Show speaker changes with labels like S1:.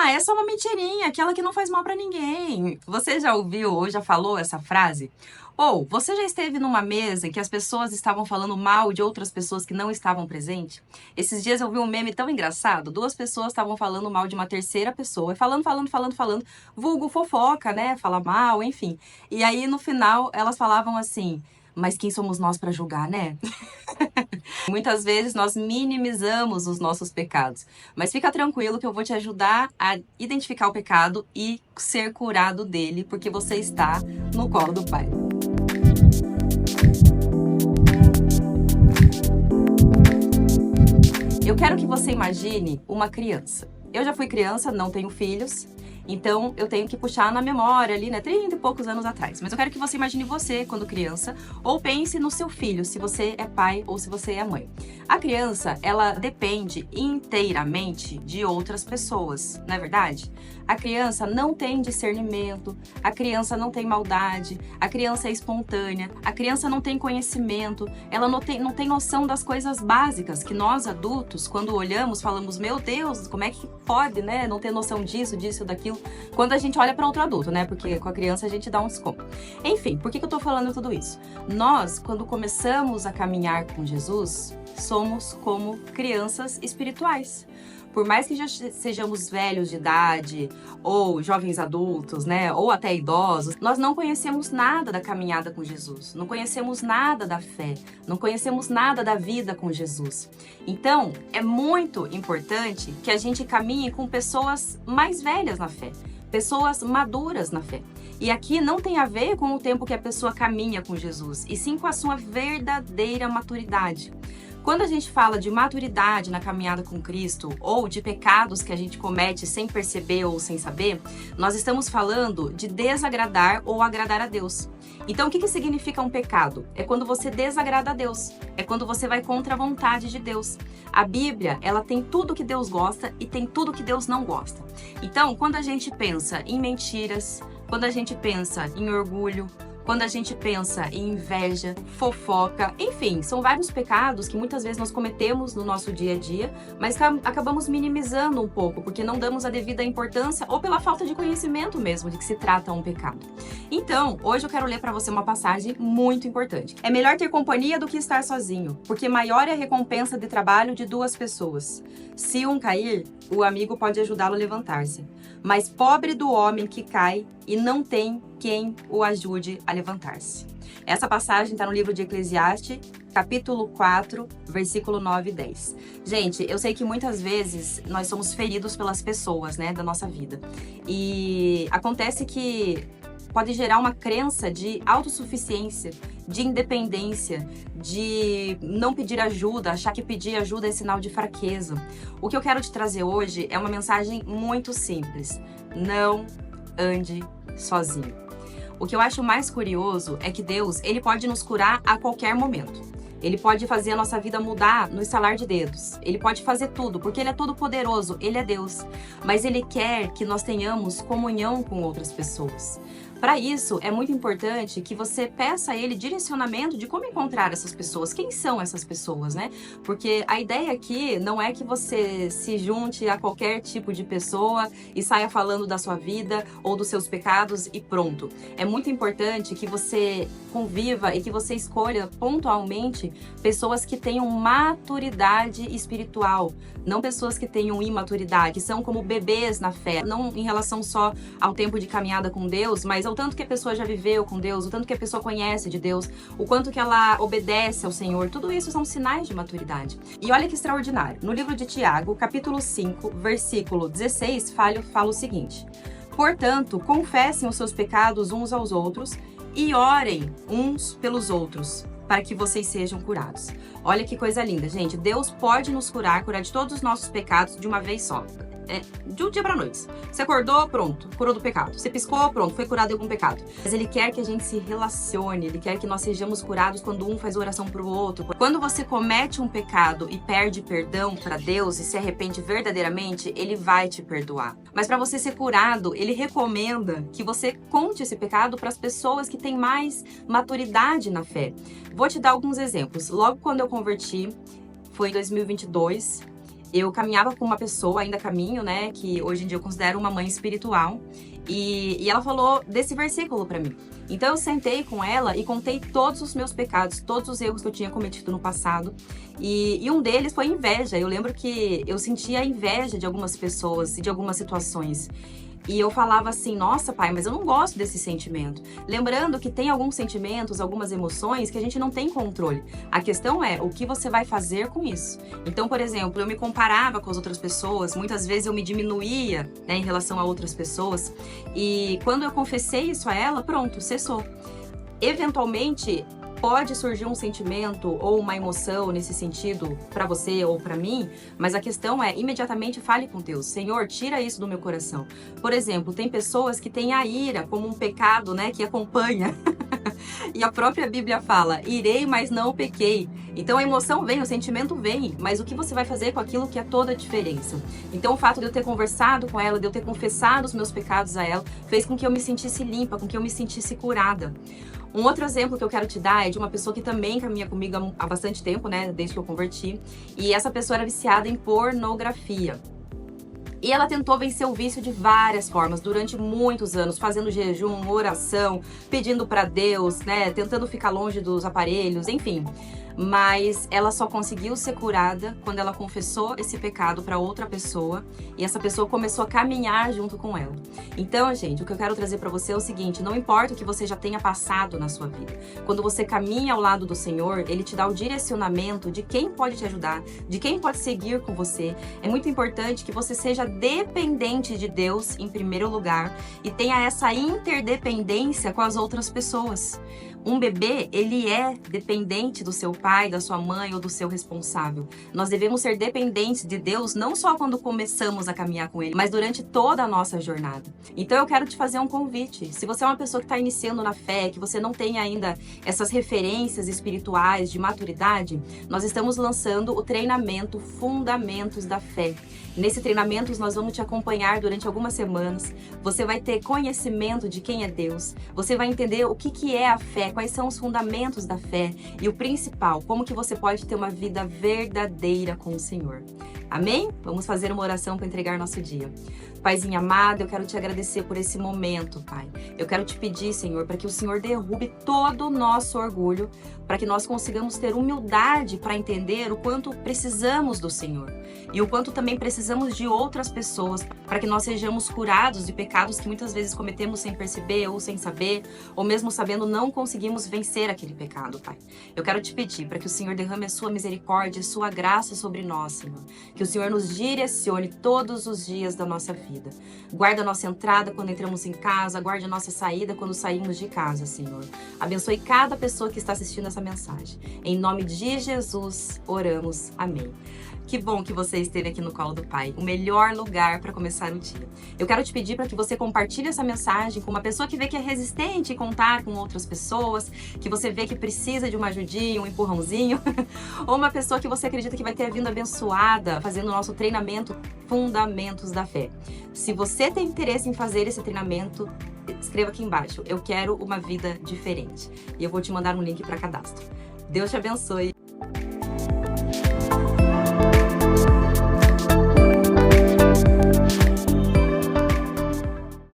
S1: Ah, é só uma mentirinha, aquela que não faz mal pra ninguém. Você já ouviu ou já falou essa frase? Ou você já esteve numa mesa em que as pessoas estavam falando mal de outras pessoas que não estavam presentes? Esses dias eu vi um meme tão engraçado. Duas pessoas estavam falando mal de uma terceira pessoa, e falando, vulgo fofoca, né? Fala mal, enfim. E aí no final elas falavam assim: mas quem somos nós pra julgar, né? Muitas vezes nós minimizamos os nossos pecados, mas fica tranquilo que eu vou te ajudar a identificar o pecado e ser curado dele, porque você está no colo do Pai. Eu quero que você imagine uma criança. Eu já fui criança, não tenho filhos, então eu tenho que puxar na memória ali, né, 30 e poucos anos atrás. Mas eu quero que você imagine você quando criança, ou pense no seu filho, se você é pai ou se você é mãe. A criança, ela depende inteiramente de outras pessoas, não é verdade? A criança não tem discernimento, a criança não tem maldade, a criança é espontânea, a criança não tem conhecimento, ela não tem noção das coisas básicas que nós adultos, quando olhamos, falamos, meu Deus, como é que pode, né, não ter noção disso, daquilo, quando a gente olha para outro adulto, né, porque com a criança a gente dá um desconto. Enfim, por que eu tô falando tudo isso? Nós, quando começamos a caminhar com Jesus, somos como crianças espirituais. Por mais que já sejamos velhos de idade, ou jovens adultos, né, ou até idosos, nós não conhecemos nada da caminhada com Jesus, não conhecemos nada da fé, não conhecemos nada da vida com Jesus. Então, é muito importante que a gente caminhe com pessoas mais velhas na fé, pessoas maduras na fé. E aqui não tem a ver com o tempo que a pessoa caminha com Jesus, e sim com a sua verdadeira maturidade. Quando a gente fala de maturidade na caminhada com Cristo ou de pecados que a gente comete sem perceber ou sem saber, nós estamos falando de desagradar ou agradar a Deus. Então, o que significa um pecado? É quando você desagrada a Deus, é quando você vai contra a vontade de Deus. A Bíblia, ela tem tudo que Deus gosta e tem tudo que Deus não gosta. Então, quando a gente pensa em mentiras, quando a gente pensa em orgulho, quando a gente pensa em inveja, fofoca, enfim, são vários pecados que muitas vezes nós cometemos no nosso dia a dia, mas acabamos minimizando um pouco, porque não damos a devida importância ou pela falta de conhecimento mesmo de que se trata um pecado. Então, hoje eu quero ler para você uma passagem muito importante. É melhor ter companhia do que estar sozinho, porque maior é a recompensa de trabalho de duas pessoas. Se um cair, o amigo pode ajudá-lo a levantar-se. Mas pobre do homem que cai e não tem quem o ajude a levantar-se. Essa passagem está no livro de Eclesiastes, capítulo 4, versículo 9 e 10. Gente, eu sei que muitas vezes nós somos feridos pelas pessoas, né, da nossa vida. E acontece que pode gerar uma crença de autossuficiência, de independência, de não pedir ajuda, achar que pedir ajuda é sinal de fraqueza. O que eu quero te trazer hoje é uma mensagem muito simples. Não ande sozinho. O que eu acho mais curioso é que Deus, ele pode nos curar a qualquer momento. Ele pode fazer a nossa vida mudar no estalar de dedos. Ele pode fazer tudo, porque Ele é todo poderoso, Ele é Deus. Mas Ele quer que nós tenhamos comunhão com outras pessoas. Para isso, é muito importante que você peça a Ele direcionamento de como encontrar essas pessoas. Quem são essas pessoas, né? Porque a ideia aqui não é que você se junte a qualquer tipo de pessoa e saia falando da sua vida ou dos seus pecados e pronto. É muito importante que você conviva e que você escolha pontualmente pessoas que tenham maturidade espiritual, não pessoas que tenham imaturidade, que são como bebês na fé, não em relação só ao tempo de caminhada com Deus, mas ao tanto que a pessoa já viveu com Deus, o tanto que a pessoa conhece de Deus, o quanto que ela obedece ao Senhor, tudo isso são sinais de maturidade. E olha que extraordinário, no livro de Tiago, capítulo 5, versículo 16, fala o seguinte: portanto, confessem os seus pecados uns aos outros e orem uns pelos outros, para que vocês sejam curados. Olha que coisa linda, gente. Deus pode nos curar de todos os nossos pecados de uma vez só. De um dia pra noite. Você acordou, pronto, curou do pecado. Você piscou, pronto, foi curado de algum pecado. Mas Ele quer que a gente se relacione, Ele quer que nós sejamos curados quando um faz oração pro outro. Quando você comete um pecado e perde perdão pra Deus e se arrepende verdadeiramente, Ele vai te perdoar. Mas para você ser curado, Ele recomenda que você conte esse pecado para as pessoas que têm mais maturidade na fé. Vou te dar alguns exemplos. Logo quando eu converti, foi em 2022, eu caminhava com uma pessoa, ainda caminho, né, que hoje em dia eu considero uma mãe espiritual, e ela falou desse versículo pra mim. Então eu sentei com ela e contei todos os meus pecados, todos os erros que eu tinha cometido no passado, e um deles foi inveja. Eu lembro que eu sentia inveja de algumas pessoas e de algumas situações. E eu falava assim, nossa, pai, mas eu não gosto desse sentimento. Lembrando que tem alguns sentimentos, algumas emoções que a gente não tem controle. A questão é o que você vai fazer com isso. Então, por exemplo, eu me comparava com as outras pessoas, muitas vezes eu me diminuía, né, em relação a outras pessoas. E quando eu confessei isso a ela, pronto, cessou. Eventualmente, pode surgir um sentimento ou uma emoção nesse sentido para você ou para mim, mas a questão é, imediatamente fale com Deus. Senhor, tira isso do meu coração. Por exemplo, tem pessoas que têm a ira como um pecado, né, que acompanha. E a própria Bíblia fala, irei, mas não pequei. Então a emoção vem, o sentimento vem, mas o que você vai fazer com aquilo que é toda a diferença? Então o fato de eu ter conversado com ela, de eu ter confessado os meus pecados a ela, fez com que eu me sentisse limpa, com que eu me sentisse curada. Um outro exemplo que eu quero te dar é de uma pessoa que também caminha comigo há bastante tempo, né, desde que eu converti, e essa pessoa era viciada em pornografia. E ela tentou vencer o vício de várias formas, durante muitos anos, fazendo jejum, oração, pedindo para Deus, né, tentando ficar longe dos aparelhos, enfim. Mas ela só conseguiu ser curada quando ela confessou esse pecado para outra pessoa e essa pessoa começou a caminhar junto com ela. Então, gente, o que eu quero trazer para você é o seguinte, não importa o que você já tenha passado na sua vida. Quando você caminha ao lado do Senhor, Ele te dá o direcionamento de quem pode te ajudar, de quem pode seguir com você. É muito importante que você seja dependente de Deus em primeiro lugar e tenha essa interdependência com as outras pessoas. Um bebê, ele é dependente do seu pai, da sua mãe ou do seu responsável. Nós devemos ser dependentes de Deus não só quando começamos a caminhar com Ele, mas durante toda a nossa jornada. Então eu quero te fazer um convite. Se você é uma pessoa que está iniciando na fé, que você não tem ainda essas referências espirituais de maturidade, nós estamos lançando o treinamento Fundamentos da Fé. Nesse treinamento, nós vamos te acompanhar durante algumas semanas. Você vai ter conhecimento de quem é Deus. Você vai entender o que é a fé, quais são os fundamentos da fé e o principal, como que você pode ter uma vida verdadeira com o Senhor. Amém? Vamos fazer uma oração para entregar nosso dia. Paizinho amado, eu quero te agradecer por esse momento, Pai. Eu quero te pedir, Senhor, para que o Senhor derrube todo o nosso orgulho, para que nós consigamos ter humildade para entender o quanto precisamos do Senhor e o quanto também precisamos de outras pessoas, para que nós sejamos curados de pecados que muitas vezes cometemos sem perceber ou sem saber, ou mesmo sabendo não conseguimos vencer aquele pecado, Pai. Eu quero te pedir para que o Senhor derrame a sua misericórdia e sua graça sobre nós, Senhor. Que o Senhor nos direcione todos os dias da nossa vida. Guarda a nossa entrada quando entramos em casa, guarde a nossa saída quando saímos de casa, Senhor. Abençoe cada pessoa que está assistindo essa mensagem. Em nome de Jesus, oramos. Amém. Que bom que você esteve aqui no colo do Pai, o melhor lugar para começar o dia. Eu quero te pedir para que você compartilhe essa mensagem com uma pessoa que vê que é resistente em contar com outras pessoas, que você vê que precisa de uma ajudinha, um empurrãozinho, ou uma pessoa que você acredita que vai ter a vida abençoada fazendo o nosso treinamento Fundamentos da Fé. Se você tem interesse em fazer esse treinamento, escreva aqui embaixo, eu quero uma vida diferente. E eu vou te mandar um link para cadastro. Deus te abençoe.